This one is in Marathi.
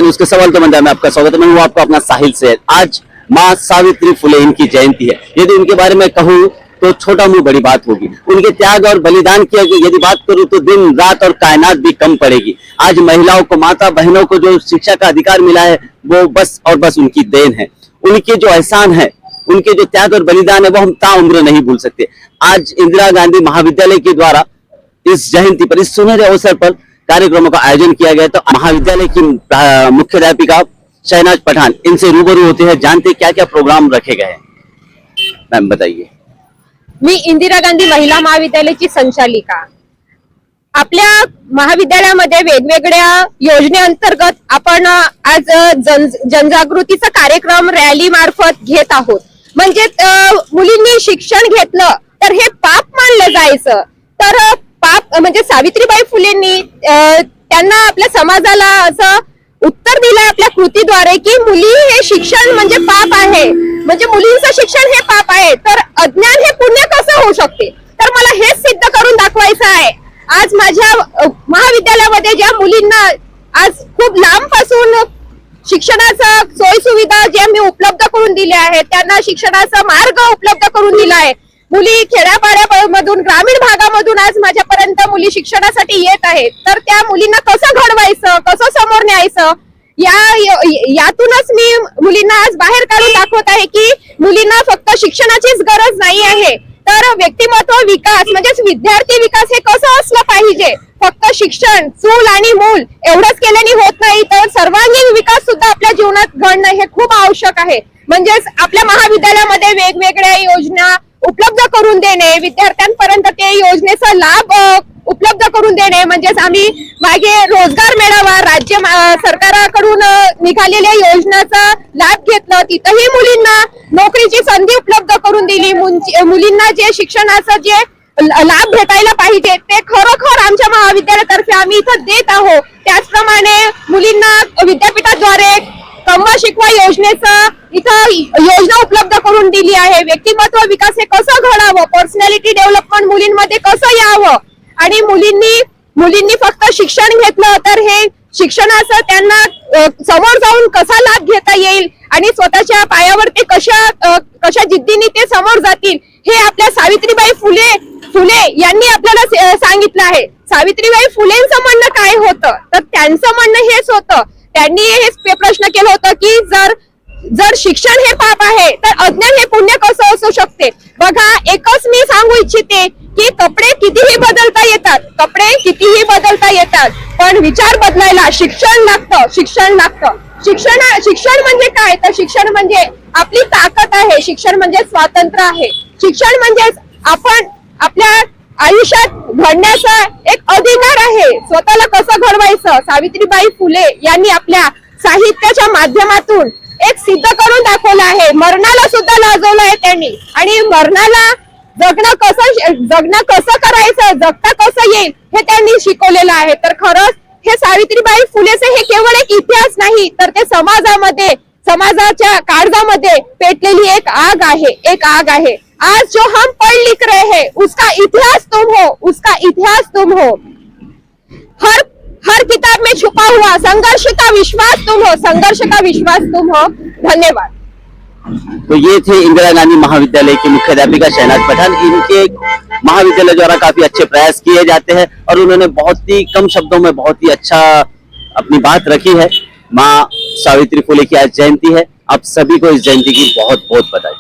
उसके सवाल के मंदिर में आपका स्वागत है। मैं हूँ आपका अपना साहिल सैयद। आज माँ सावित्री फुले इनकी जयंती है। यदि उनके बारे में कहूँ तो छोटा मुंह बड़ी बात होगी। उनके त्याग और बलिदान की यदि बात करूँ तो दिन रात और कायनात भी कम पड़ेगी। आज महिलाओं को, माता बहनों को जो शिक्षा का अधिकार मिला है वो बस और बस उनकी देन है। उनके जो एहसान है, उनके जो त्याग और बलिदान है वो हम ताउम्र नहीं भूल सकते। आज इंदिरा गांधी महाविद्यालय के द्वारा इस जयंती पर, इस सुनहरे अवसर पर कार्यक्रमों का आयोजन किया गया। तो महाविद्यालय की मुख्याध्यापिका शहनाज पठान इनसे रूबरू होते हैं, जानते क्या क्या प्रोग्राम रखे गए हैं। मैम बताइए। मी इंदिरा गांधी महिला महाविद्यालयाची संचालिका। आपल्या महाविद्यालयामध्ये वेगवेगळ्या योजनेअंतर्गत आपण आज जनजागृतीचा कार्यक्रम रॅली मार्फत घेत आहोत। म्हणजे मुलींनी शिक्षण घेतलं तर हे पाप मानलं जायचं, तर पाप म्हणजे सावित्रीबाई फुलेंनी त्यांना आपल्या समाजाला असं उत्तर दिलं आपल्या कृतीद्वारे की मुली हे शिक्षण म्हणजे पाप आहे, म्हणजे मुलींचं शिक्षण हे पाप आहे, तर अज्ञान हे पुण्य कसं होऊ शकते। तर मला हेच सिद्ध करून दाखवायचं आहे। आज माझ्या महाविद्यालयामध्ये ज्या मुलींना आज खूप लांब पासून शिक्षणाचा सोयी सुविधा ज्या मी उपलब्ध करून दिल्या आहेत, त्यांना शिक्षणाचा मार्ग उपलब्ध करून दिला आहे। मुली खेड्यापाड्यामधून, ग्रामीण भागामधून आज माझ्यापर्यंत मुली शिक्षणासाठी येत आहेत, तर त्या मुलींना कसं घडवायचं, कसं समोर न्यायचं, यातूनच मी मुलींना आज बाहेर काढून दाखवत आहे की मुलींना फक्त शिक्षणाचीच गरज नाही आहे, तर व्यक्तिमत्व विकास म्हणजेच विद्यार्थी विकास हे कसं असलं पाहिजे। फक्त शिक्षण, चूल आणि मूल एवढंच केल्याने होत नाही, तर सर्वांगीण विकास सुद्धा आपल्या जीवनात घडणं हे खूप आवश्यक आहे। म्हणजेच आपल्या महाविद्यालयामध्ये वेगवेगळ्या योजना उपलब्ध करून देणे, विद्यार्थ्यांपर्यंत ते योजनेचा लाभ उपलब्ध करून देणे। म्हणजेच आम्ही मागे रोजगार मेळावा राज्य सरकाराकडून निघालेल्या योजनेचा लाभ घेतला, तिथेही मुलींना नोकरीची संधी उपलब्ध करून दिली। मुलींना जे शिक्षणाचं जे लाभ भेटायला पाहिजे ते खरोखर आमच्या महाविद्यालयातर्फे आम्ही इथं देत आहोत। त्याचप्रमाणे मुलींना विद्यापीठाद्वारे कमवा शिकवा योजनेचा इथं योजना उपलब्ध करून दिली आहे। व्यक्तिमत्व विकास हे कसं घडावं, पर्सनॅलिटी डेव्हलपमेंट मुलींमध्ये कसं यावं, आणि मुलींनी फक्त शिक्षण घेतलं तर हे शिक्षणाचं त्यांना समोर जाऊन कसा लाभ घेता येईल आणि स्वतःच्या पायावरती कशा जिद्दीने ते समोर जातील, हे आपल्या सावित्रीबाई फुले यांनी आपल्याला सांगितलं आहे। सावित्रीबाई फुलेंचं म्हणणं काय होतं, तर त्यांचं म्हणणं हेच होतं, त्यांनी हेच प्रश्न केला होता की जर शिक्षण हे पाप आहे तर अज्ञान हे पुण्य कसं असू शकते। बघा, एकच मी सांगू इच्छिते की कपडे कितीही बदलता येतात, पण विचार बदलायला शिक्षण लागतं। शिक्षण म्हणजे काय, तर शिक्षण म्हणजे आपली ताकद आहे, शिक्षण म्हणजे स्वातंत्र्य आहे, शिक्षण म्हणजे आपण आपल्या आयुष्यात घडण्याचा एक अधिकार आहे। स्वतःला कसं घडवायचं, सावित्रीबाई फुले यांनी आपल्या साहित्याच्या माध्यमातून एक सिद्ध करून दाखवलं आहे। मरणाला सुद्धा लाजवलं आहे त्यांनी, आणि मरणाला जगणं कसं करायचं, जगता कसं येईल हे त्यांनी शिकवलेलं आहे। तर खरंच हे सावित्रीबाई फुलेचे हे केवळ एक इतिहास नाही, तर ते समाजाच्या काळजामध्ये पेटलेली एक आग आहे। आज जो हम पढ़ लिख रहे हैं उसका इतिहास तुम हो। हर किताब में छुपा हुआ संघर्ष का विश्वास तुम हो। धन्यवाद। तो ये थे इंदिरा गांधी महाविद्यालय की मुख्याध्यापिका शहनाज पठान। इनके महाविद्यालय द्वारा काफी अच्छे प्रयास किए जाते हैं और उन्होंने बहुत ही कम शब्दों में बहुत ही अच्छा अपनी बात रखी है। माँ सावित्री फुले की आज जयंती है। आप सभी को इस जयंती की बहुत बहुत बधाई।